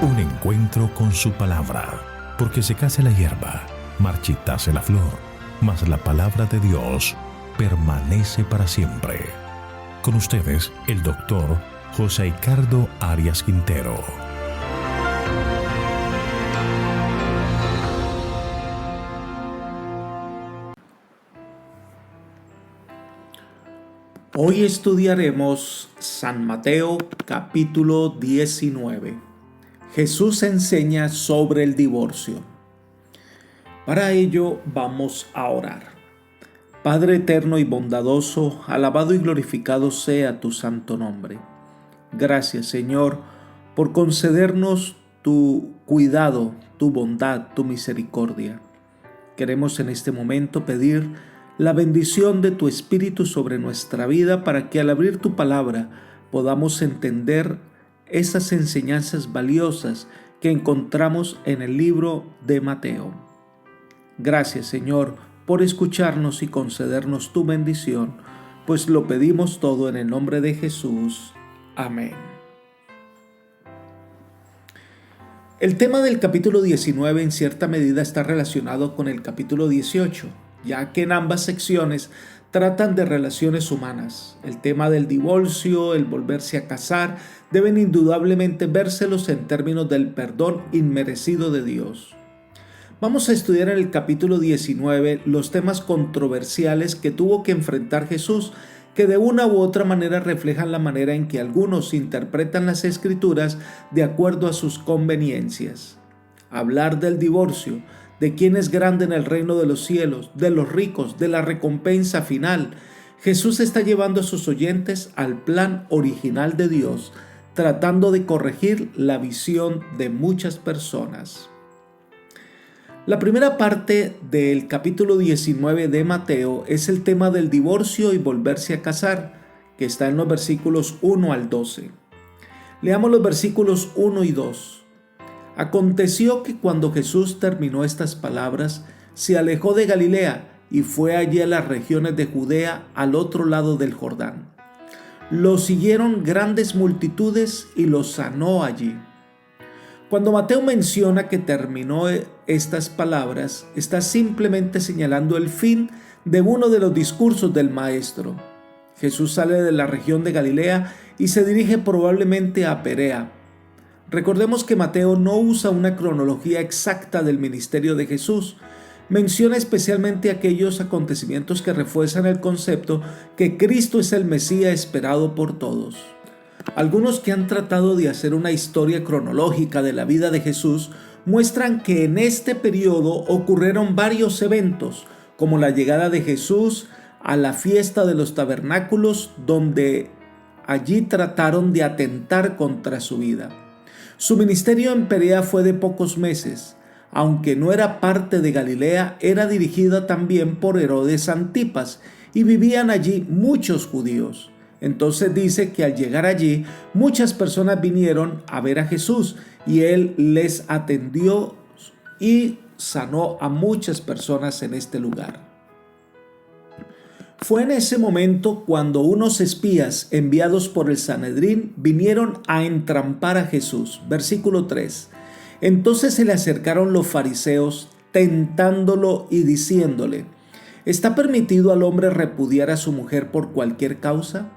Un encuentro con su palabra, porque secase la hierba, marchitase la flor, mas la palabra de Dios permanece para siempre. Con ustedes, el doctor José Ricardo Arias Quintero. Hoy estudiaremos San Mateo capítulo 19. Jesús enseña sobre el divorcio. Para ello vamos a orar. Padre eterno y bondadoso, alabado y glorificado sea tu santo nombre. Gracias, Señor, por concedernos tu cuidado, tu bondad, tu misericordia. Queremos en este momento pedir la bendición de tu Espíritu sobre nuestra vida para que al abrir tu palabra podamos entender esas enseñanzas valiosas que encontramos en el libro de Mateo. Gracias, Señor, por escucharnos y concedernos tu bendición, pues lo pedimos todo en el nombre de Jesús. Amén. El tema del capítulo 19 en cierta medida está relacionado con el capítulo 18, ya que en ambas secciones tratan de relaciones humanas. El tema del divorcio, el volverse a casar, deben indudablemente vérselos en términos del perdón inmerecido de Dios. Vamos a estudiar en el capítulo 19 los temas controversiales que tuvo que enfrentar Jesús, que de una u otra manera reflejan la manera en que algunos interpretan las Escrituras de acuerdo a sus conveniencias. Hablar del divorcio, de quién es grande en el reino de los cielos, de los ricos, de la recompensa final. Jesús está llevando a sus oyentes al plan original de Dios, tratando de corregir la visión de muchas personas. La primera parte del capítulo 19 de Mateo es el tema del divorcio y volverse a casar, que está en los versículos 1 al 12. Leamos los versículos 1 y 2. Aconteció que cuando Jesús terminó estas palabras, se alejó de Galilea y fue allí a las regiones de Judea al otro lado del Jordán. Lo siguieron grandes multitudes y lo sanó allí. Cuando Mateo menciona que terminó estas palabras, está simplemente señalando el fin de uno de los discursos del Maestro. Jesús sale de la región de Galilea y se dirige probablemente a Perea. Recordemos que Mateo no usa una cronología exacta del ministerio de Jesús. Menciona especialmente aquellos acontecimientos que refuerzan el concepto que Cristo es el Mesías esperado por todos. Algunos que han tratado de hacer una historia cronológica de la vida de Jesús muestran que en este periodo ocurrieron varios eventos, como la llegada de Jesús a la fiesta de los tabernáculos, donde allí trataron de atentar contra su vida. Su ministerio en Perea fue de pocos meses. Aunque no era parte de Galilea, era dirigida también por Herodes Antipas y vivían allí muchos judíos. Entonces dice que al llegar allí, muchas personas vinieron a ver a Jesús y él les atendió y sanó a muchas personas en este lugar. Fue en ese momento cuando unos espías enviados por el Sanedrín vinieron a entrampar a Jesús. Versículo 3. Entonces se le acercaron los fariseos tentándolo y diciéndole: ¿está permitido al hombre repudiar a su mujer por cualquier causa?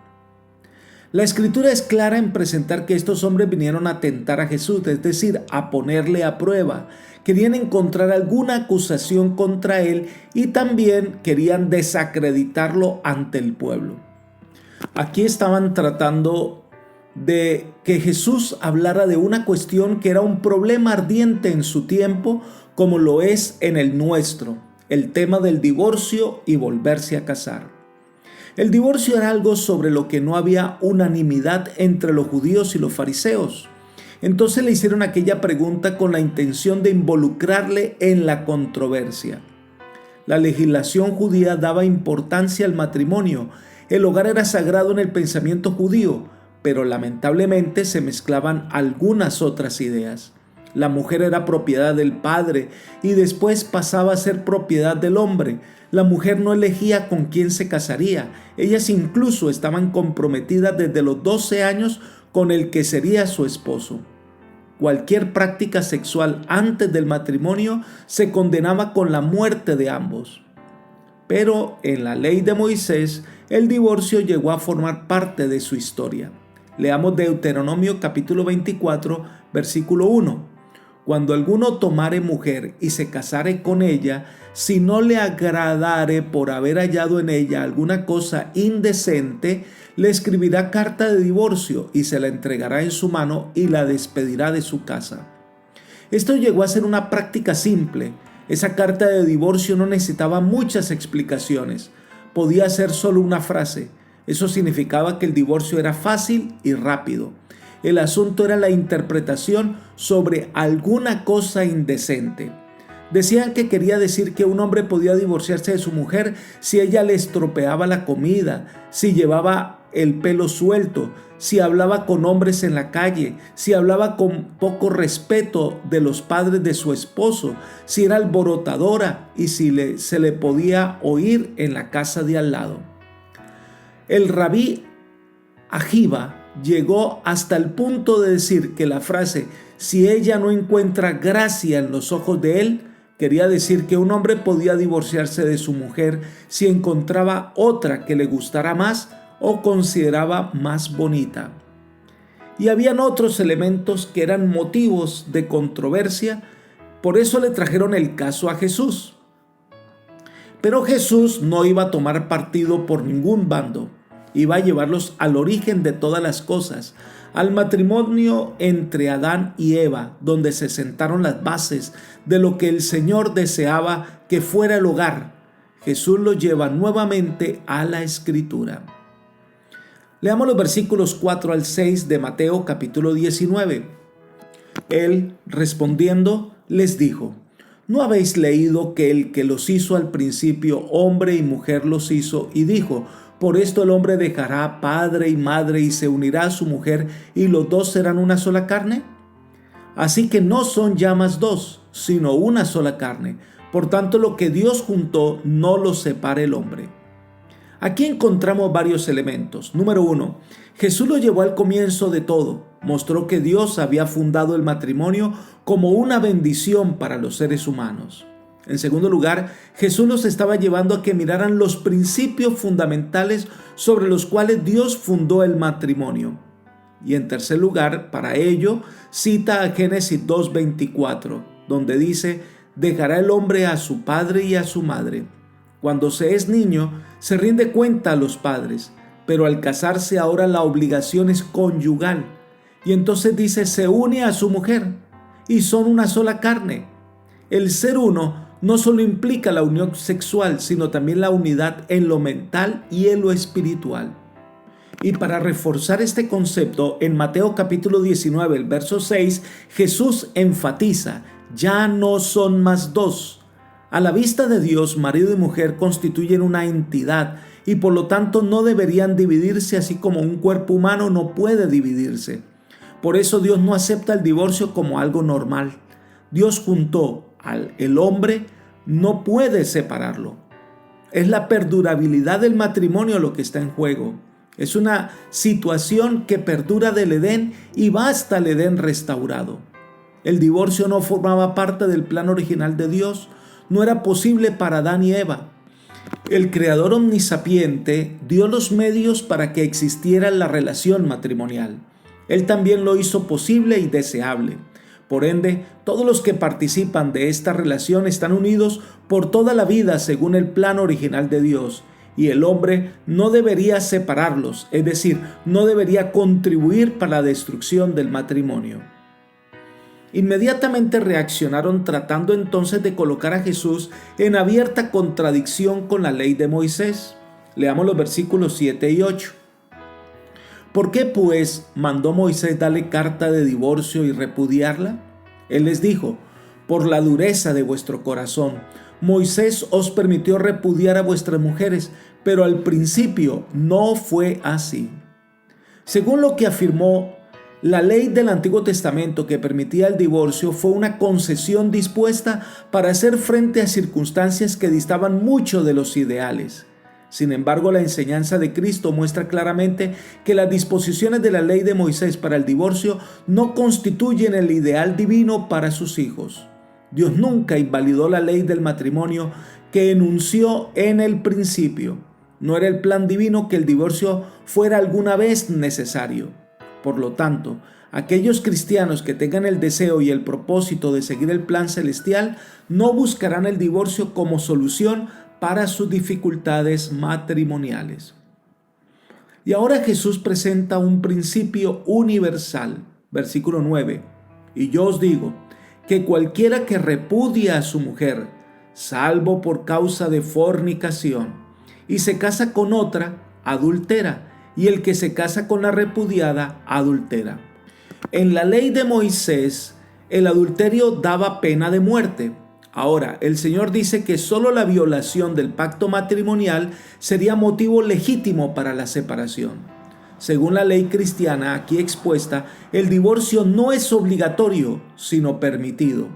La Escritura es clara en presentar que estos hombres vinieron a tentar a Jesús, es decir, a ponerle a prueba. Querían encontrar alguna acusación contra él y también querían desacreditarlo ante el pueblo. Aquí estaban tratando de que Jesús hablara de una cuestión que era un problema ardiente en su tiempo, como lo es en el nuestro, el tema del divorcio y volverse a casar. El divorcio era algo sobre lo que no había unanimidad entre los judíos y los fariseos. Entonces le hicieron aquella pregunta con la intención de involucrarle en la controversia. La legislación judía daba importancia al matrimonio. El hogar era sagrado en el pensamiento judío, pero lamentablemente se mezclaban algunas otras ideas. La mujer era propiedad del padre y después pasaba a ser propiedad del hombre. La mujer no elegía con quién se casaría. Ellas incluso estaban comprometidas desde los 12 años con el que sería su esposo. cualquier práctica sexual antes del matrimonio se condenaba con la muerte de ambos. Pero en la ley de Moisés, el divorcio llegó a formar parte de su historia. Leamos Deuteronomio capítulo 24, versículo 1. Cuando alguno tomare mujer y se casare con ella, si no le agradare por haber hallado en ella alguna cosa indecente, le escribirá carta de divorcio y se la entregará en su mano y la despedirá de su casa. Esto llegó a ser una práctica simple. Esa carta de divorcio no necesitaba muchas explicaciones. Podía ser solo una frase. Eso significaba que el divorcio era fácil y rápido. El asunto era la interpretación sobre alguna cosa indecente. Decían que quería decir que un hombre podía divorciarse de su mujer si ella le estropeaba la comida, si llevaba el pelo suelto, si hablaba con hombres en la calle, si hablaba con poco respeto de los padres de su esposo, si era alborotadora y si se le podía oír en la casa de al lado. El rabí Ajiba llegó hasta el punto de decir que la frase «si ella no encuentra gracia en los ojos de él» quería decir que un hombre podía divorciarse de su mujer si encontraba otra que le gustara más o consideraba más bonita. Y habían otros elementos que eran motivos de controversia, por eso le trajeron el caso a Jesús. Pero Jesús no iba a tomar partido por ningún bando, iba a llevarlos al origen de todas las cosas, al matrimonio entre Adán y Eva, donde se sentaron las bases de lo que el Señor deseaba que fuera el hogar. Jesús lo lleva nuevamente a la Escritura. Leamos los versículos 4 al 6 de Mateo capítulo 19. Él, respondiendo, les dijo: ¿no habéis leído que el que los hizo al principio, hombre y mujer los hizo, y dijo: por esto el hombre dejará padre y madre y se unirá a su mujer, y los dos serán una sola carne? Así que no son ya más dos, sino una sola carne. Por tanto, lo que Dios juntó, no lo separe el hombre. Aquí encontramos varios elementos. Número 1, Jesús lo llevó al comienzo de todo. Mostró que Dios había fundado el matrimonio como una bendición para los seres humanos. En segundo lugar, Jesús los estaba llevando a que miraran los principios fundamentales sobre los cuales Dios fundó el matrimonio. Y en tercer lugar, para ello, cita a Génesis 2:24, donde dice: dejará el hombre a su padre y a su madre. Cuando se es niño, se rinde cuenta a los padres, pero al casarse ahora la obligación es conyugal. Y entonces dice: se une a su mujer y son una sola carne. El ser uno no solo implica la unión sexual, sino también la unidad en lo mental y en lo espiritual. Y para reforzar este concepto, en Mateo capítulo 19, el verso 6, Jesús enfatiza: ya no son más dos. A la vista de Dios, marido y mujer constituyen una entidad y por lo tanto no deberían dividirse, así como un cuerpo humano no puede dividirse. Por eso Dios no acepta el divorcio como algo normal. Dios juntó el hombre, no puede separarlo. Es la perdurabilidad del matrimonio lo que está en juego. Es una situación que perdura del Edén y va hasta el Edén restaurado. El divorcio no formaba parte del plan original de Dios. No era posible para Adán y Eva. El Creador omnisapiente dio los medios para que existiera la relación matrimonial. Él también lo hizo posible y deseable. Por ende, todos los que participan de esta relación están unidos por toda la vida según el plan original de Dios, y el hombre no debería separarlos, es decir, no debería contribuir para la destrucción del matrimonio. Inmediatamente reaccionaron tratando entonces de colocar a Jesús en abierta contradicción con la ley de Moisés. Leamos los versículos 7 y 8. ¿Por qué pues mandó Moisés darle carta de divorcio y repudiarla? Él les dijo: por la dureza de vuestro corazón. Moisés os permitió repudiar a vuestras mujeres, pero al principio no fue así. Según lo que afirmó, la ley del Antiguo Testamento que permitía el divorcio fue una concesión dispuesta para hacer frente a circunstancias que distaban mucho de los ideales. Sin embargo, la enseñanza de Cristo muestra claramente que las disposiciones de la ley de Moisés para el divorcio no constituyen el ideal divino para sus hijos. Dios nunca invalidó la ley del matrimonio que enunció en el principio. No era el plan divino que el divorcio fuera alguna vez necesario. Por lo tanto, aquellos cristianos que tengan el deseo y el propósito de seguir el plan celestial no buscarán el divorcio como solución para sus dificultades matrimoniales. Y ahora Jesús presenta un principio universal. Versículo 9. Y yo os digo que cualquiera que repudia a su mujer, salvo por causa de fornicación, y se casa con otra, adultera, y el que se casa con la repudiada, adultera. En la ley de Moisés, el adulterio daba pena de muerte. Ahora, el Señor dice que solo la violación del pacto matrimonial sería motivo legítimo para la separación. Según la ley cristiana aquí expuesta, el divorcio no es obligatorio, sino permitido.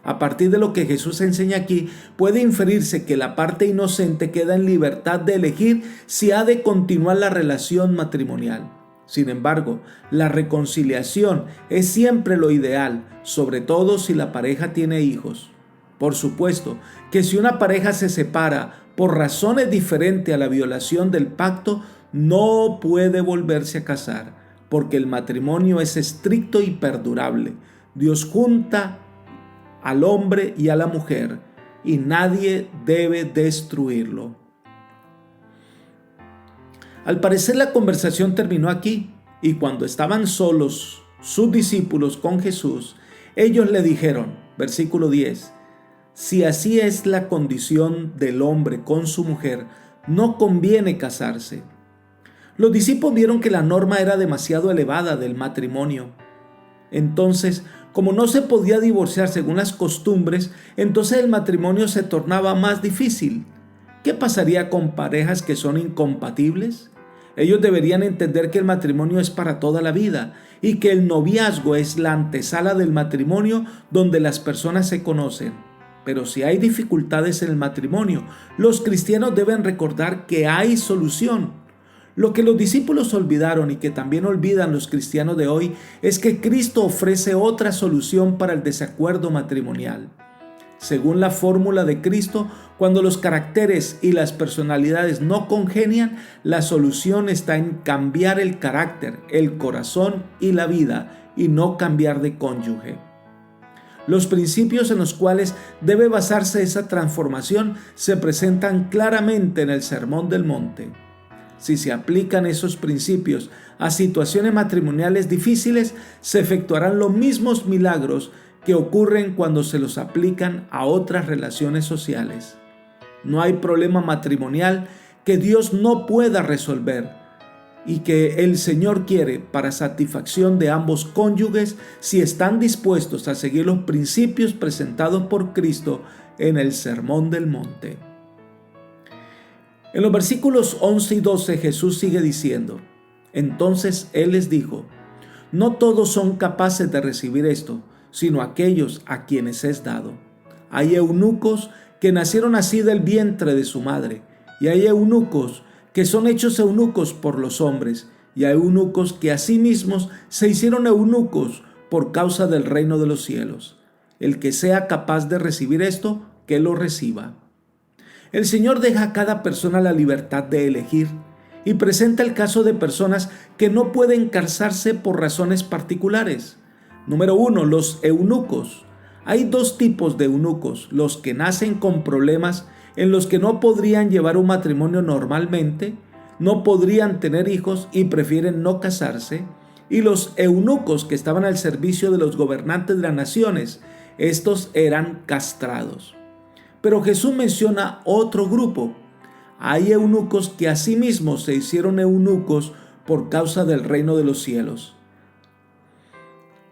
A partir de lo que Jesús enseña aquí, puede inferirse que la parte inocente queda en libertad de elegir si ha de continuar la relación matrimonial. Sin embargo, la reconciliación es siempre lo ideal, sobre todo si la pareja tiene hijos. Por supuesto que si una pareja se separa por razones diferentes a la violación del pacto, no puede volverse a casar, porque el matrimonio es estricto y perdurable. Dios junta al hombre y a la mujer, y nadie debe destruirlo. Al parecer la conversación terminó aquí, y cuando estaban solos sus discípulos con Jesús, ellos le dijeron, versículo 10, si así es la condición del hombre con su mujer, no conviene casarse. Los discípulos vieron que la norma era demasiado elevada del matrimonio. Entonces, como no se podía divorciar según las costumbres, entonces el matrimonio se tornaba más difícil. ¿Qué pasaría con parejas que son incompatibles? Ellos deberían entender que el matrimonio es para toda la vida y que el noviazgo es la antesala del matrimonio donde las personas se conocen. Pero si hay dificultades en el matrimonio, los cristianos deben recordar que hay solución. Lo que los discípulos olvidaron y que también olvidan los cristianos de hoy es que Cristo ofrece otra solución para el desacuerdo matrimonial. Según la fórmula de Cristo, cuando los caracteres y las personalidades no congenian, la solución está en cambiar el carácter, el corazón y la vida, y no cambiar de cónyuge. Los principios en los cuales debe basarse esa transformación se presentan claramente en el Sermón del Monte. Si se aplican esos principios a situaciones matrimoniales difíciles, se efectuarán los mismos milagros que ocurren cuando se los aplican a otras relaciones sociales. No hay problema matrimonial que Dios no pueda resolver y que el Señor quiere para satisfacción de ambos cónyuges si están dispuestos a seguir los principios presentados por Cristo en el Sermón del Monte. En los versículos 11 y 12 Jesús sigue diciendo, entonces Él les dijo, no todos son capaces de recibir esto, sino aquellos a quienes es dado. Hay eunucos que nacieron así del vientre de su madre, y hay eunucos que son hechos eunucos por los hombres, y hay eunucos que asimismo se hicieron eunucos por causa del reino de los cielos. El que sea capaz de recibir esto, que lo reciba. El Señor deja a cada persona la libertad de elegir y presenta el caso de personas que no pueden casarse por razones particulares. Número 1, los eunucos. Hay dos tipos de eunucos, los que nacen con problemas en los que no podrían llevar un matrimonio normalmente, no podrían tener hijos y prefieren no casarse, y los eunucos que estaban al servicio de los gobernantes de las naciones. Estos eran castrados. Pero Jesús menciona otro grupo. Hay eunucos que asimismo se hicieron eunucos por causa del reino de los cielos.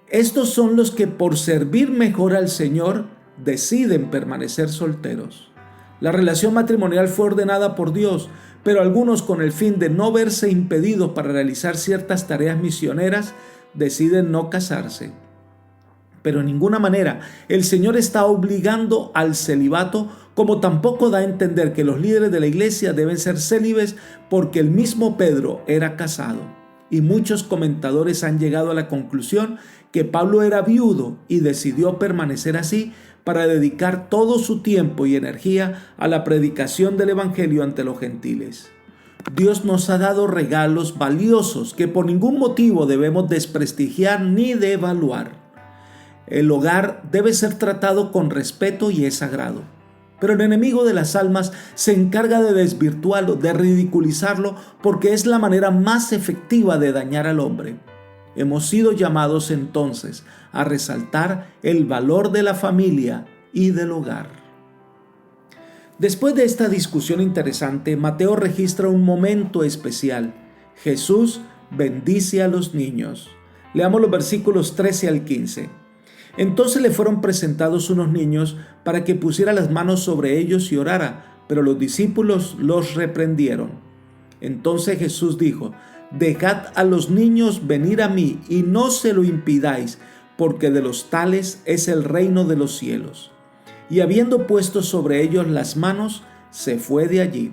Estos son los que por servir mejor al Señor deciden permanecer solteros. La relación matrimonial fue ordenada por Dios, pero algunos con el fin de no verse impedidos para realizar ciertas tareas misioneras deciden no casarse. Pero en ninguna manera el Señor está obligando al celibato, como tampoco da a entender que los líderes de la iglesia deben ser célibes, porque el mismo Pedro era casado. Y muchos comentadores han llegado a la conclusión que Pablo era viudo y decidió permanecer así para dedicar todo su tiempo y energía a la predicación del evangelio ante los gentiles. Dios nos ha dado regalos valiosos que por ningún motivo debemos desprestigiar ni devaluar. El hogar debe ser tratado con respeto y es sagrado. Pero el enemigo de las almas se encarga de desvirtuarlo, de ridiculizarlo, porque es la manera más efectiva de dañar al hombre. Hemos sido llamados entonces a resaltar el valor de la familia y del hogar. Después de esta discusión interesante, Mateo registra un momento especial. Jesús bendice a los niños. Leamos los versículos 13 al 15. Entonces le fueron presentados unos niños para que pusiera las manos sobre ellos y orara, pero los discípulos los reprendieron. Entonces Jesús dijo: Dejad a los niños venir a mí y no se lo impidáis, porque de los tales es el reino de los cielos. Y habiendo puesto sobre ellos las manos, se fue de allí.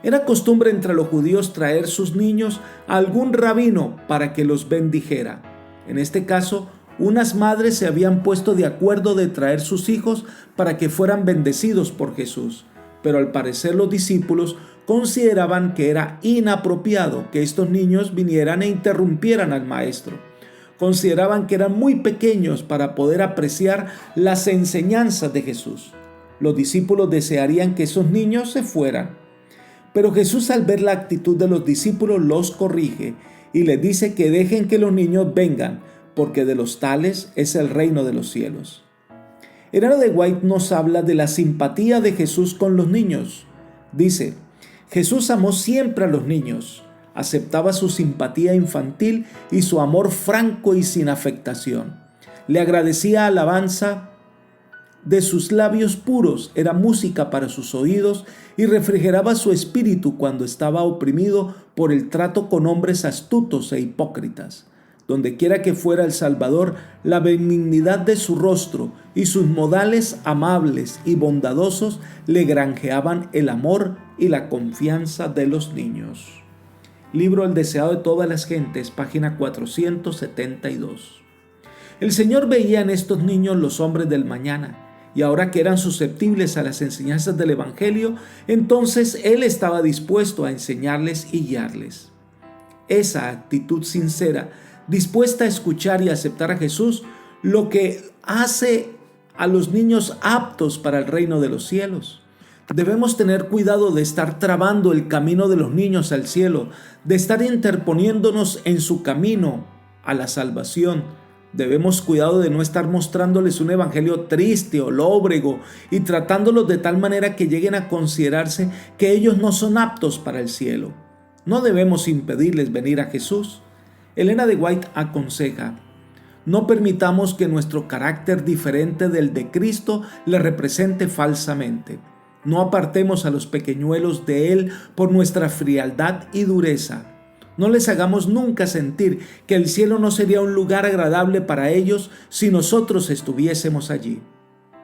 Era costumbre entre los judíos traer sus niños a algún rabino para que los bendijera. En este caso, unas madres se habían puesto de acuerdo de traer sus hijos para que fueran bendecidos por Jesús, pero al parecer los discípulos consideraban que era inapropiado que estos niños vinieran e interrumpieran al maestro. Consideraban que eran muy pequeños para poder apreciar las enseñanzas de Jesús. Los discípulos desearían que esos niños se fueran. Pero Jesús, al ver la actitud de los discípulos, los corrige y les dice que dejen que los niños vengan, porque de los tales es el reino de los cielos. Ellen G. White nos habla de la simpatía de Jesús con los niños. Dice: Jesús amó siempre a los niños, aceptaba su simpatía infantil y su amor franco y sin afectación. Le agradecía alabanza de sus labios puros, era música para sus oídos y refrigeraba su espíritu cuando estaba oprimido por el trato con hombres astutos e hipócritas. Donde quiera que fuera el Salvador, la benignidad de su rostro y sus modales amables y bondadosos le granjeaban el amor y la confianza de los niños. Libro El deseado de todas las gentes, página 472. El Señor veía en estos niños los hombres del mañana, y ahora que eran susceptibles a las enseñanzas del Evangelio, entonces Él estaba dispuesto a enseñarles y guiarles. Esa actitud sincera, dispuesta a escuchar y aceptar a Jesús, lo que hace a los niños aptos para el reino de los cielos. Debemos tener cuidado de estar trabando el camino de los niños al cielo, de estar interponiéndonos en su camino a la salvación. Debemos cuidado de no estar mostrándoles un evangelio triste o lóbrego y tratándolos de tal manera que lleguen a considerarse que ellos no son aptos para el cielo. No debemos impedirles venir a Jesús. Ellen G. White aconseja: no permitamos que nuestro carácter diferente del de Cristo le represente falsamente. No apartemos a los pequeñuelos de Él por nuestra frialdad y dureza. No les hagamos nunca sentir que el cielo no sería un lugar agradable para ellos si nosotros estuviésemos allí.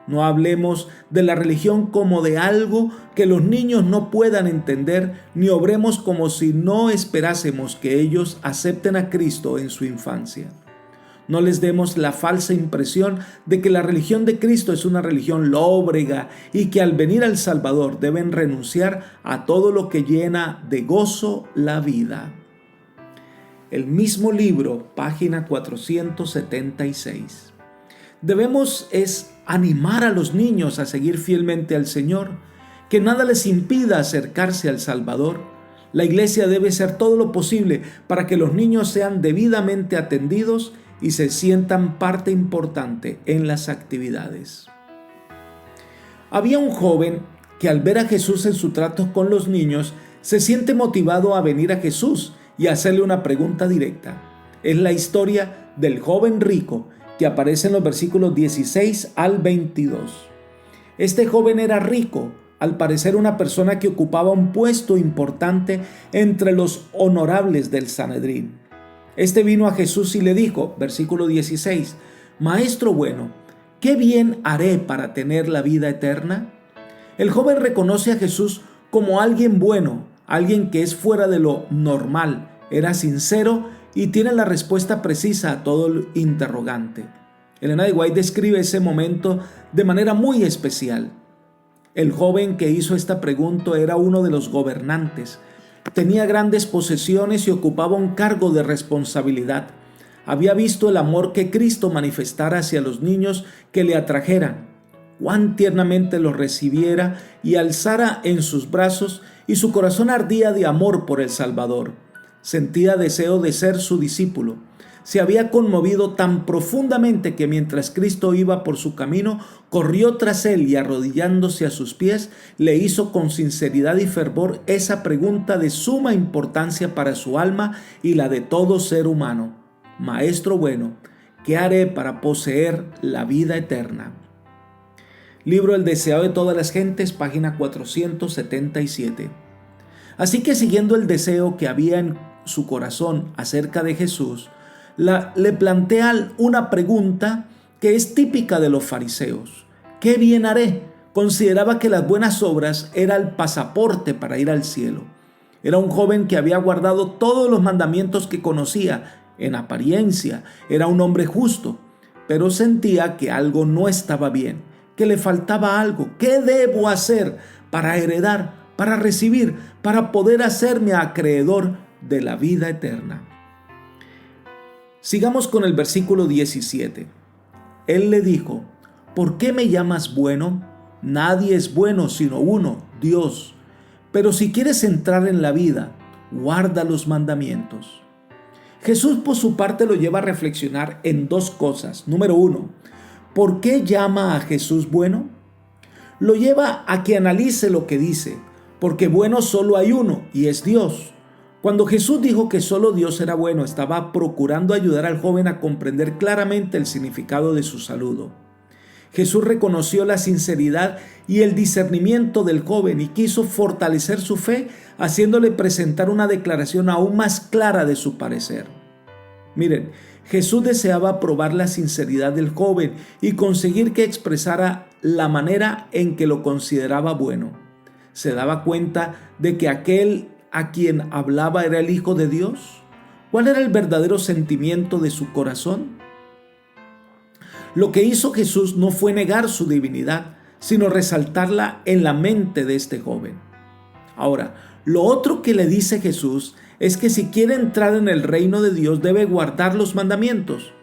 No hablemos de la religión como de algo que los niños no puedan entender, ni obremos como si no esperásemos que ellos acepten a Cristo en su infancia. No les demos la falsa impresión de que la religión de Cristo es una religión lóbrega y que al venir al Salvador deben renunciar a todo lo que llena de gozo la vida. El mismo libro, página 476. Debemos animar a los niños a seguir fielmente al Señor, que nada les impida acercarse al Salvador. La iglesia debe hacer todo lo posible para que los niños sean debidamente atendidos y se sientan parte importante en las actividades. Había un joven que al ver a Jesús en su trato con los niños, se siente motivado a venir a Jesús y hacerle una pregunta directa. Es la historia del joven rico que aparece en los versículos 16 al 22. Este joven era rico, al parecer una persona que ocupaba un puesto importante entre los honorables del Sanedrín. Este vino a Jesús y le dijo, versículo 16, Maestro bueno, ¿qué bien haré para tener la vida eterna? El joven reconoce a Jesús como alguien bueno, alguien que es fuera de lo normal, era sincero y tiene la respuesta precisa a todo el interrogante. Elena de White describe ese momento de manera muy especial. El joven que hizo esta pregunta era uno de los gobernantes. Tenía grandes posesiones y ocupaba un cargo de responsabilidad. Había visto el amor que Cristo manifestara hacia los niños que le atrajeran, cuán tiernamente los recibiera y alzara en sus brazos, y su corazón ardía de amor por el Salvador. Sentía deseo de ser su discípulo. Se había conmovido tan profundamente que mientras Cristo iba por su camino, corrió tras él y arrodillándose a sus pies, le hizo con sinceridad y fervor esa pregunta de suma importancia para su alma y la de todo ser humano. Maestro bueno, ¿qué haré para poseer la vida eterna? Libro El deseado de todas las gentes, página 477. Así que siguiendo el deseo que había en su corazón acerca de Jesús, le plantea una pregunta que es típica de los fariseos. ¿Qué bien haré? Consideraba que las buenas obras era el pasaporte para ir al cielo. Era un joven que había guardado todos los mandamientos que conocía. En apariencia, era un hombre justo, pero sentía que algo no estaba bien, que le faltaba algo. ¿Qué debo hacer para heredar, para recibir, para poder hacerme acreedor de la vida eterna? Sigamos con el versículo 17. Él le dijo: ¿por qué me llamas bueno? Nadie es bueno sino uno, Dios. Pero si quieres entrar en la vida, guarda los mandamientos. Jesús por su parte lo lleva a reflexionar en dos cosas. Número 1, ¿por qué llama a Jesús bueno? Lo lleva a que analice lo que dice, porque bueno solo hay uno y es Dios. Cuando Jesús dijo que solo Dios era bueno, estaba procurando ayudar al joven a comprender claramente el significado de su saludo. Jesús reconoció la sinceridad y el discernimiento del joven y quiso fortalecer su fe, haciéndole presentar una declaración aún más clara de su parecer. Miren, Jesús deseaba probar la sinceridad del joven y conseguir que expresara la manera en que lo consideraba bueno. ¿Se daba cuenta de que aquel a quien hablaba era el Hijo de Dios? ¿Cuál era el verdadero sentimiento de su corazón? Lo que hizo Jesús no fue negar su divinidad, sino resaltarla en la mente de este joven. Ahora, lo otro que le dice Jesús es que si quiere entrar en el reino de Dios debe guardar los mandamientos.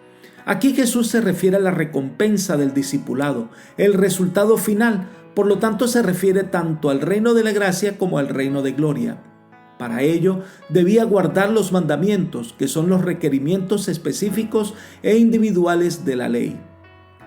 Aquí Jesús se refiere a la recompensa del discipulado, el resultado final, por lo tanto se refiere tanto al reino de la gracia como al reino de gloria. Para ello, debía guardar los mandamientos, que son los requerimientos específicos e individuales de la ley.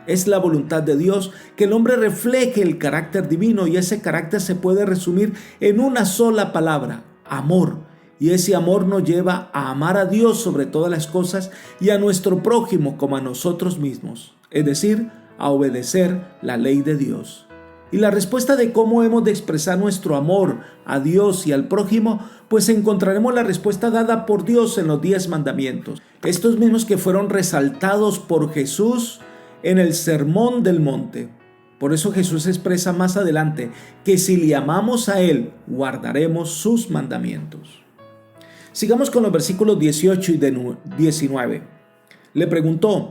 Es la voluntad de Dios que el hombre refleje el carácter divino, y ese carácter se puede resumir en una sola palabra: amor. Y ese amor nos lleva a amar a Dios sobre todas las cosas y a nuestro prójimo como a nosotros mismos, es decir, a obedecer la ley de Dios. Y la respuesta de cómo hemos de expresar nuestro amor a Dios y al prójimo, pues encontraremos la respuesta dada por Dios en los 10 mandamientos. Estos mismos que fueron resaltados por Jesús en el Sermón del Monte. Por eso Jesús expresa más adelante que si le amamos a Él, guardaremos sus mandamientos. Sigamos con los versículos 18 y 19. Le preguntó: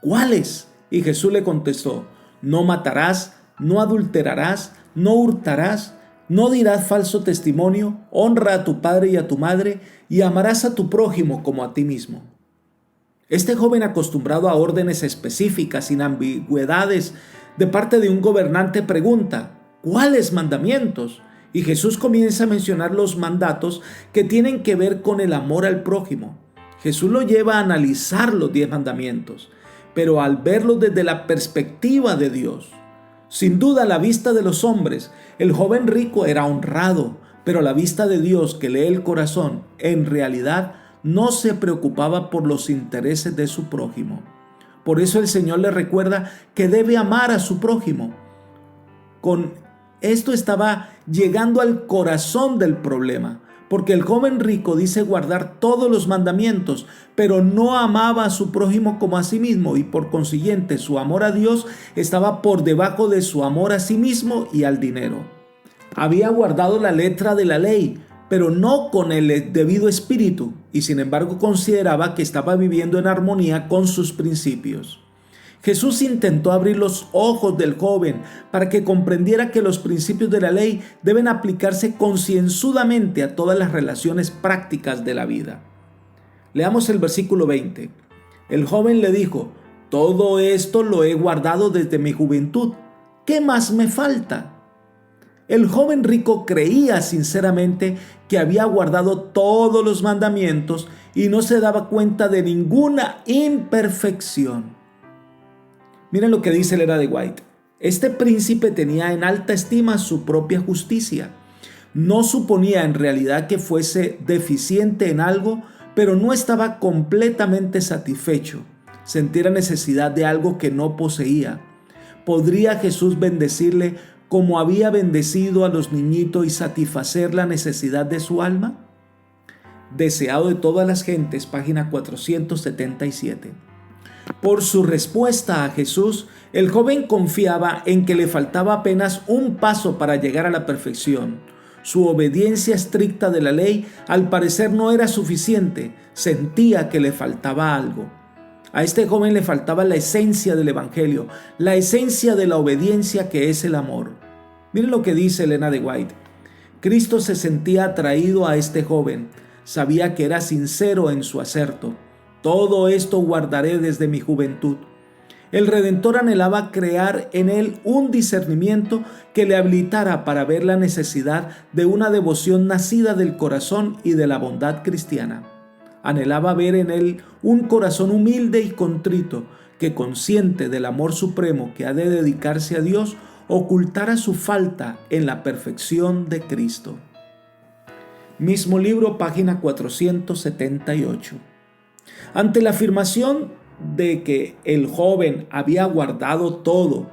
¿cuáles? Y Jesús le contestó: no matarás, no adulterarás, no hurtarás, no dirás falso testimonio, honra a tu padre y a tu madre, y amarás a tu prójimo como a ti mismo. Este joven, acostumbrado a órdenes específicas, sin ambigüedades, de parte de un gobernante, pregunta: ¿cuáles mandamientos? Y Jesús comienza a mencionar los mandatos que tienen que ver con el amor al prójimo. Jesús lo lleva a analizar los 10 mandamientos, pero al verlos desde la perspectiva de Dios. Sin duda, a la vista de los hombres, el joven rico era honrado, pero a la vista de Dios, que lee el corazón, en realidad no se preocupaba por los intereses de su prójimo. Por eso el Señor le recuerda que debe amar a su prójimo. Con esto estaba llegando al corazón del problema, porque el joven rico dice guardar todos los mandamientos, pero no amaba a su prójimo como a sí mismo, y por consiguiente su amor a Dios estaba por debajo de su amor a sí mismo y al dinero. Había guardado la letra de la ley, pero no con el debido espíritu, y sin embargo consideraba que estaba viviendo en armonía con sus principios. Jesús intentó abrir los ojos del joven para que comprendiera que los principios de la ley deben aplicarse concienzudamente a todas las relaciones prácticas de la vida. Leamos el versículo 20. El joven le dijo: todo esto lo he guardado desde mi juventud. ¿Qué más me falta? El joven rico creía sinceramente que había guardado todos los mandamientos y no se daba cuenta de ninguna imperfección. Miren lo que dice Elena de White. Este príncipe tenía en alta estima su propia justicia. No suponía en realidad que fuese deficiente en algo, pero no estaba completamente satisfecho. Sentía necesidad de algo que no poseía. ¿Podría Jesús bendecirle como había bendecido a los niñitos y satisfacer la necesidad de su alma? Deseado de todas las gentes, página 477. Por su respuesta a Jesús, el joven confiaba en que le faltaba apenas un paso para llegar a la perfección. Su obediencia estricta de la ley al parecer no era suficiente, sentía que le faltaba algo. A este joven le faltaba la esencia del evangelio, la esencia de la obediencia que es el amor. Miren lo que dice Elena de White. Cristo se sentía atraído a este joven, sabía que era sincero en su aserto. Todo esto guardaré desde mi juventud. El Redentor anhelaba crear en él un discernimiento que le habilitara para ver la necesidad de una devoción nacida del corazón y de la bondad cristiana. Anhelaba ver en él un corazón humilde y contrito que, consciente del amor supremo que ha de dedicarse a Dios, ocultara su falta en la perfección de Cristo. Mismo libro, página 478. Ante la afirmación de que el joven había guardado todo,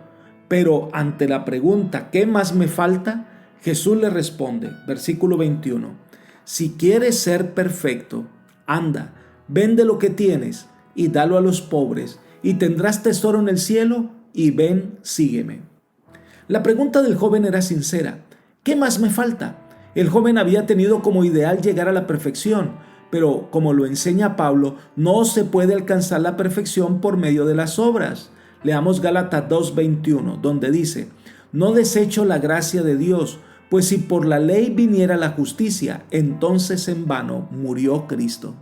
pero ante la pregunta ¿qué más me falta?, Jesús le responde, versículo 21, si quieres ser perfecto, anda, vende lo que tienes y dalo a los pobres, y tendrás tesoro en el cielo, y ven, sígueme. La pregunta del joven era sincera. ¿Qué más me falta? El joven había tenido como ideal llegar a la perfección, pero como lo enseña Pablo, no se puede alcanzar la perfección por medio de las obras. Leamos Gálatas 2:21, donde dice: no desecho la gracia de Dios, pues si por la ley viniera la justicia, entonces en vano murió Cristo.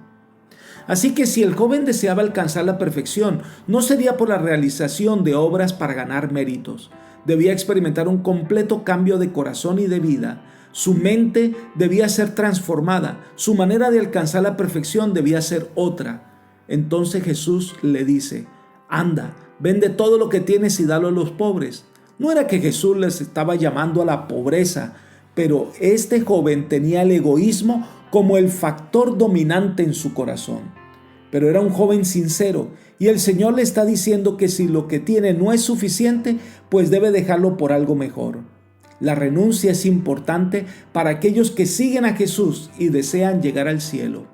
Así que si el joven deseaba alcanzar la perfección, no sería por la realización de obras para ganar méritos. Debía experimentar un completo cambio de corazón y de vida. Su mente debía ser transformada, su manera de alcanzar la perfección debía ser otra. Entonces Jesús le dice: anda, vende todo lo que tienes y dalo a los pobres. No era que Jesús les estaba llamando a la pobreza, pero este joven tenía el egoísmo como el factor dominante en su corazón. Pero era un joven sincero, y el Señor le está diciendo que si lo que tiene no es suficiente, pues debe dejarlo por algo mejor. La renuncia es importante para aquellos que siguen a Jesús y desean llegar al cielo.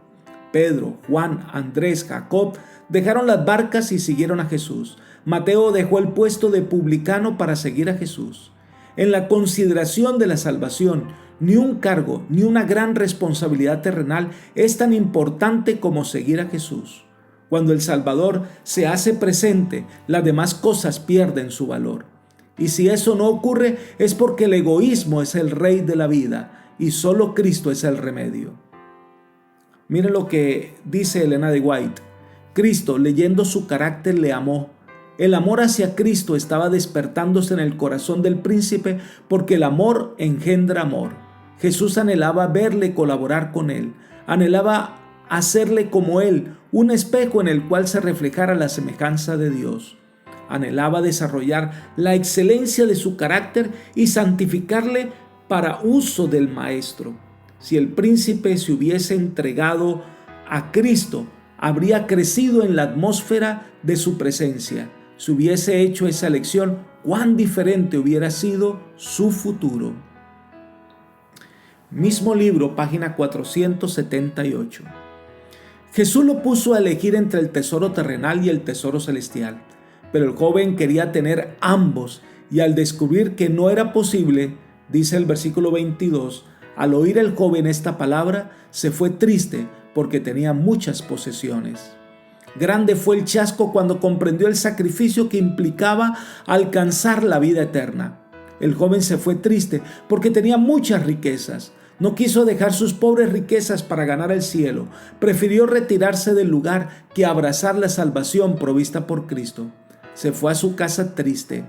Pedro, Juan, Andrés, Jacob dejaron las barcas y siguieron a Jesús. Mateo dejó el puesto de publicano para seguir a Jesús. En la consideración de la salvación, ni un cargo ni una gran responsabilidad terrenal es tan importante como seguir a Jesús. Cuando el Salvador se hace presente, las demás cosas pierden su valor. Y si eso no ocurre, es porque el egoísmo es el rey de la vida y solo Cristo es el remedio. Miren lo que dice Elena de White. Cristo, leyendo su carácter, le amó. El amor hacia Cristo estaba despertándose en el corazón del príncipe porque el amor engendra amor. Jesús anhelaba verle colaborar con él. Anhelaba hacerle como él, un espejo en el cual se reflejara la semejanza de Dios. Anhelaba desarrollar la excelencia de su carácter y santificarle para uso del Maestro. Si el príncipe se hubiese entregado a Cristo, habría crecido en la atmósfera de su presencia. Si hubiese hecho esa elección, cuán diferente hubiera sido su futuro. Mismo libro, página 478. Jesús lo puso a elegir entre el tesoro terrenal y el tesoro celestial, pero el joven quería tener ambos y al descubrir que no era posible, dice el versículo 22, al oír el joven esta palabra, se fue triste porque tenía muchas posesiones. Grande fue el chasco cuando comprendió el sacrificio que implicaba alcanzar la vida eterna. El joven se fue triste porque tenía muchas riquezas. No quiso dejar sus pobres riquezas para ganar el cielo. Prefirió retirarse del lugar que abrazar la salvación provista por Cristo. Se fue a su casa triste.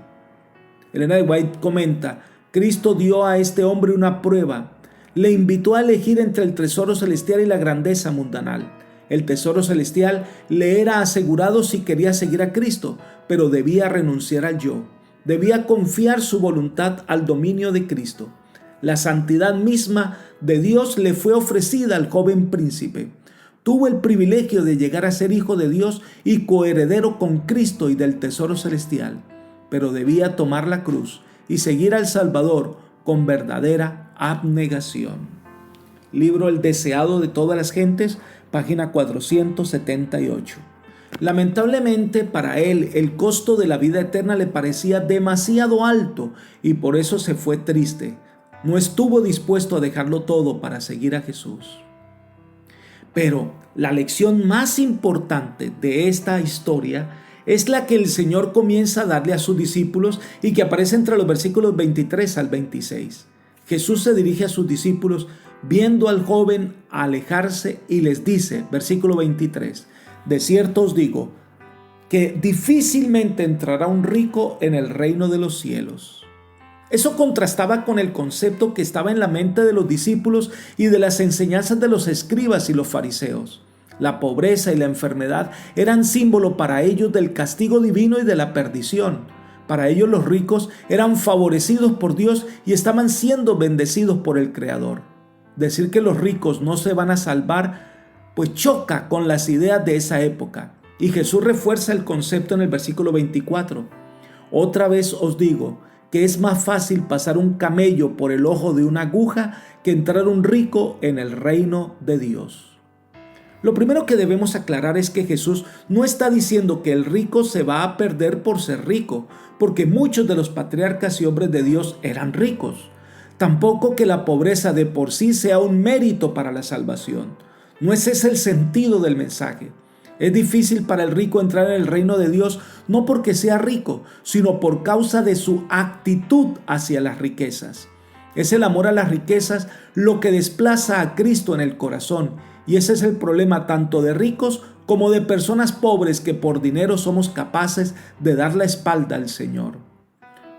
Elena de White comenta: Cristo dio a este hombre una prueba. Le invitó a elegir entre el tesoro celestial y la grandeza mundanal. El tesoro celestial le era asegurado si quería seguir a Cristo, pero debía renunciar al yo. Debía confiar su voluntad al dominio de Cristo. La santidad misma de Dios le fue ofrecida al joven príncipe. Tuvo el privilegio de llegar a ser hijo de Dios y coheredero con Cristo y del tesoro celestial, pero debía tomar la cruz y seguir al Salvador con verdadera abnegación. Libro El deseado de todas las gentes, página 478. Lamentablemente para él el costo de la vida eterna le parecía demasiado alto y por eso se fue triste. No estuvo dispuesto a dejarlo todo para seguir a Jesús. Pero la lección más importante de esta historia es la que el Señor comienza a darle a sus discípulos y que aparece entre los versículos 23 al 26. Jesús se dirige a sus discípulos viendo al joven alejarse y les dice, versículo 23, de cierto os digo que difícilmente entrará un rico en el reino de los cielos. Eso contrastaba con el concepto que estaba en la mente de los discípulos y de las enseñanzas de los escribas y los fariseos. La pobreza y la enfermedad eran símbolo para ellos del castigo divino y de la perdición. Para ellos los ricos eran favorecidos por Dios y estaban siendo bendecidos por el Creador. Decir que los ricos no se van a salvar, pues choca con las ideas de esa época. Y Jesús refuerza el concepto en el versículo 24. Otra vez os digo que es más fácil pasar un camello por el ojo de una aguja que entrar un rico en el reino de Dios. Lo primero que debemos aclarar es que Jesús no está diciendo que el rico se va a perder por ser rico, porque muchos de los patriarcas y hombres de Dios eran ricos. Tampoco que la pobreza de por sí sea un mérito para la salvación. No ese es el sentido del mensaje. Es difícil para el rico entrar en el reino de Dios no porque sea rico, sino por causa de su actitud hacia las riquezas. Es el amor a las riquezas lo que desplaza a Cristo en el corazón, y ese es el problema tanto de ricos como de personas pobres que por dinero somos capaces de dar la espalda al Señor.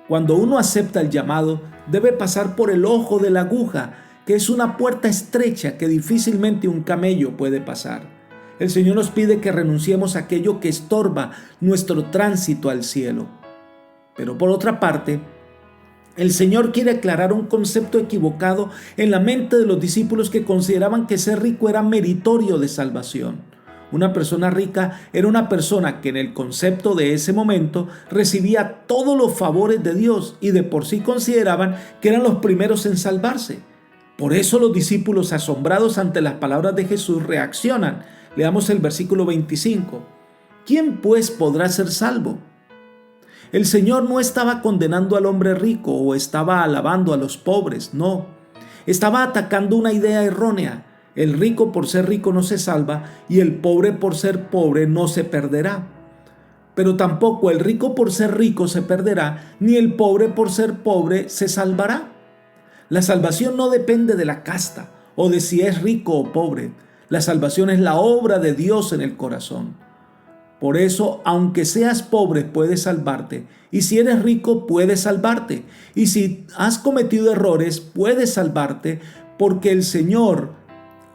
Cuando uno acepta el llamado, debe pasar por el ojo de la aguja, que es una puerta estrecha que difícilmente un camello puede pasar. El Señor nos pide que renunciemos a aquello que estorba nuestro tránsito al cielo. Pero por otra parte, el Señor quiere aclarar un concepto equivocado en la mente de los discípulos que consideraban que ser rico era meritorio de salvación. Una persona rica era una persona que en el concepto de ese momento recibía todos los favores de Dios y de por sí consideraban que eran los primeros en salvarse. Por eso los discípulos, asombrados ante las palabras de Jesús, reaccionan. Leamos el versículo 25. ¿Quién pues podrá ser salvo? El Señor no estaba condenando al hombre rico o estaba alabando a los pobres, no. Estaba atacando una idea errónea. El rico por ser rico no se salva y el pobre por ser pobre no se perderá. Pero tampoco el rico por ser rico se perderá, ni el pobre por ser pobre se salvará. La salvación no depende de la casta o de si es rico o pobre. La salvación es la obra de Dios en el corazón. Por eso, aunque seas pobre, puedes salvarte. Y si eres rico, puedes salvarte. Y si has cometido errores, puedes salvarte, porque el Señor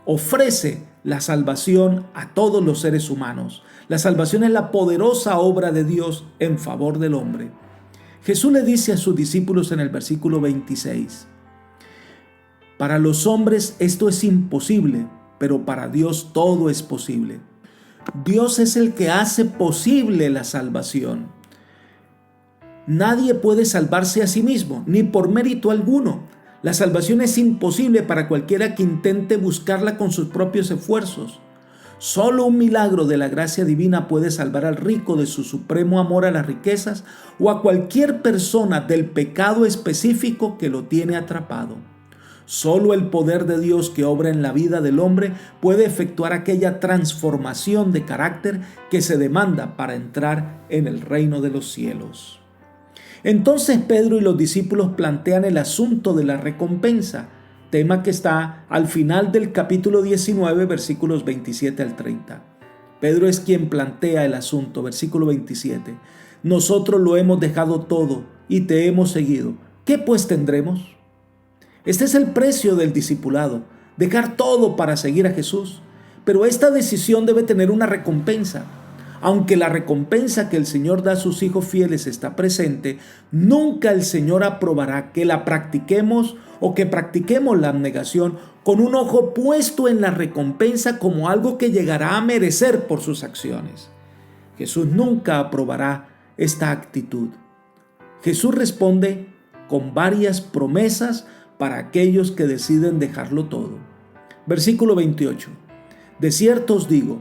ofrece la salvación a todos los seres humanos. La salvación es la poderosa obra de Dios en favor del hombre. Jesús le dice a sus discípulos en el versículo 26, para los hombres esto es imposible, pero para Dios todo es posible. Dios es el que hace posible la salvación. Nadie puede salvarse a sí mismo, ni por mérito alguno. La salvación es imposible para cualquiera que intente buscarla con sus propios esfuerzos. Solo un milagro de la gracia divina puede salvar al rico de su supremo amor a las riquezas o a cualquier persona del pecado específico que lo tiene atrapado. Solo el poder de Dios que obra en la vida del hombre puede efectuar aquella transformación de carácter que se demanda para entrar en el reino de los cielos. Entonces Pedro y los discípulos plantean el asunto de la recompensa, tema que está al final del capítulo 19, versículos 27 al 30. Pedro es quien plantea el asunto, versículo 27. Nosotros lo hemos dejado todo y te hemos seguido. ¿Qué pues tendremos? Este es el precio del discipulado, dejar todo para seguir a Jesús. Pero esta decisión debe tener una recompensa. Aunque la recompensa que el Señor da a sus hijos fieles está presente, nunca el Señor aprobará que la practiquemos o que practiquemos la abnegación con un ojo puesto en la recompensa como algo que llegará a merecer por sus acciones. Jesús nunca aprobará esta actitud. Jesús responde con varias promesas para aquellos que deciden dejarlo todo. Versículo 28. De cierto os digo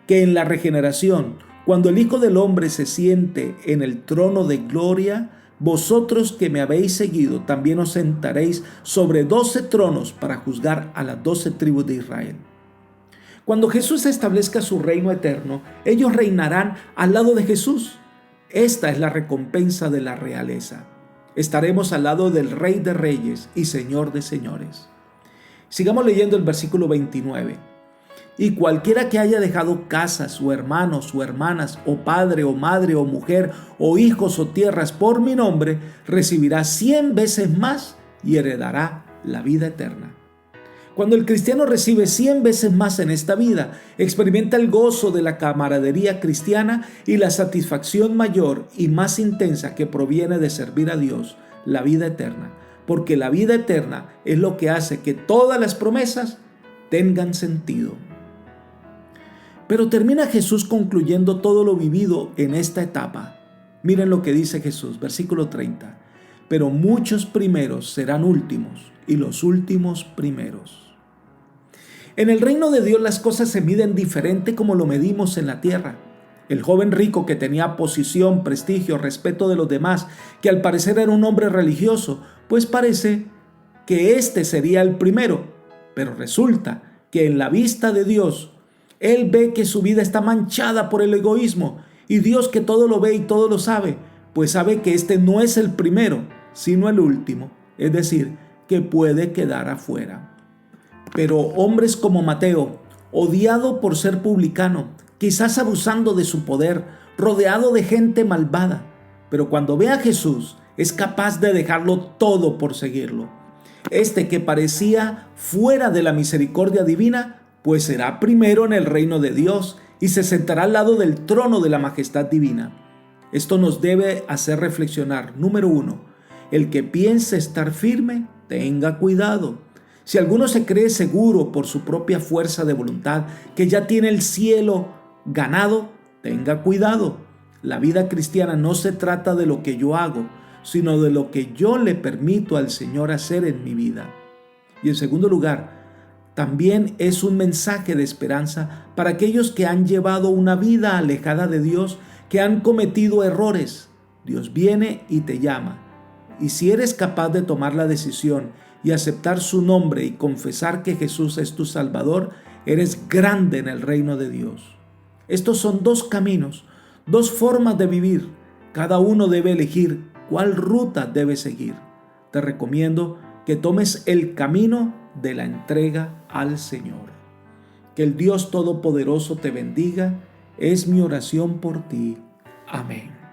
que en la regeneración, cuando el Hijo del Hombre se siente en el trono de gloria, vosotros que me habéis seguido también os sentaréis sobre 12 tronos para juzgar a las 12 tribus de Israel. Cuando Jesús establezca su reino eterno, ellos reinarán al lado de Jesús. Esta es la recompensa de la realeza. Estaremos al lado del Rey de Reyes y Señor de Señores. Sigamos leyendo el versículo 29. Y cualquiera que haya dejado casas, o hermanos, o hermanas, o padre, o madre, o mujer, o hijos, o tierras por mi nombre, recibirá 100 veces más y heredará la vida eterna. Cuando el cristiano recibe 100 veces más en esta vida, experimenta el gozo de la camaradería cristiana y la satisfacción mayor y más intensa que proviene de servir a Dios, la vida eterna. Porque la vida eterna es lo que hace que todas las promesas tengan sentido. Pero termina Jesús concluyendo todo lo vivido en esta etapa. Miren lo que dice Jesús, versículo 30. Pero muchos primeros serán últimos y los últimos primeros. En el reino de Dios las cosas se miden diferente como lo medimos en la tierra. El joven rico que tenía posición, prestigio, respeto de los demás, que al parecer era un hombre religioso, pues parece que este sería el primero. Pero resulta que en la vista de Dios, él ve que su vida está manchada por el egoísmo y Dios, que todo lo ve y todo lo sabe, pues sabe que este no es el primero, sino el último, es decir, que puede quedar afuera. Pero hombres como Mateo, odiado por ser publicano, quizás abusando de su poder, rodeado de gente malvada, pero cuando ve a Jesús es capaz de dejarlo todo por seguirlo. Este que parecía fuera de la misericordia divina, pues será primero en el reino de Dios y se sentará al lado del trono de la majestad divina. Esto nos debe hacer reflexionar. Número 1, el que piense estar firme, tenga cuidado. Si alguno se cree seguro por su propia fuerza de voluntad, que ya tiene el cielo ganado, tenga cuidado. La vida cristiana no se trata de lo que yo hago, sino de lo que yo le permito al Señor hacer en mi vida. Y en segundo lugar, también es un mensaje de esperanza para aquellos que han llevado una vida alejada de Dios, que han cometido errores. Dios viene y te llama. Y si eres capaz de tomar la decisión y aceptar su nombre y confesar que Jesús es tu Salvador, eres grande en el reino de Dios. Estos son dos caminos, dos formas de vivir. Cada uno debe elegir cuál ruta debe seguir. Te recomiendo que tomes el camino de la entrega al Señor. Que el Dios Todopoderoso te bendiga, es mi oración por ti. Amén.